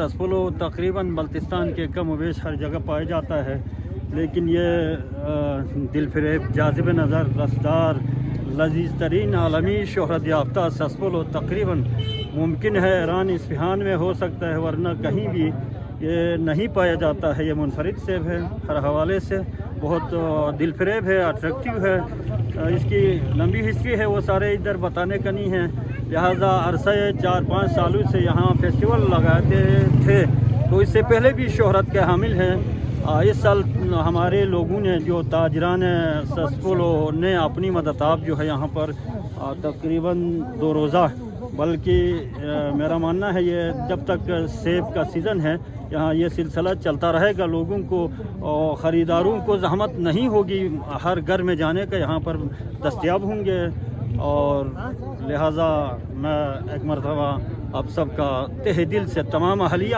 رسپولو تقریباً بلتستان کے کم و بیش ہر جگہ پایا جاتا ہے، لیکن یہ دل فریب، جاذب نظر، رسدار، لذیذ ترین عالمی شہرت یافتہ سسپولو تقریباً ممکن ہے ایران اصفہان میں ہو سکتا ہے، ورنہ کہیں بھی یہ نہیں پایا جاتا ہے۔ یہ منفرد سیب ہے، ہر حوالے سے بہت دل فریب ہے، اٹریکٹیو ہے۔ اس کی لمبی ہسٹری ہے، وہ سارے ادھر بتانے کا نہیں ہے، لہٰذا عرصہ 4-5 سالوں سے یہاں فیسٹیول لگاتے تھے، تو اس سے پہلے بھی شہرت کے حامل ہیں۔ اس سال ہمارے لوگوں نے، جو تاجران سسپولو نے اپنی مدتاب جو ہے یہاں پر تقریباً 2 روزہ، بلکہ میرا ماننا ہے یہ جب تک سیب کا سیزن ہے یہاں یہ سلسلہ چلتا رہے گا۔ لوگوں کو، خریداروں کو زحمت نہیں ہوگی ہر گھر میں جانے کا، یہاں پر دستیاب ہوں گے، اور لہٰذا میں ایک مرتبہ آپ سب کا تہ دل سے تمام اہلیہ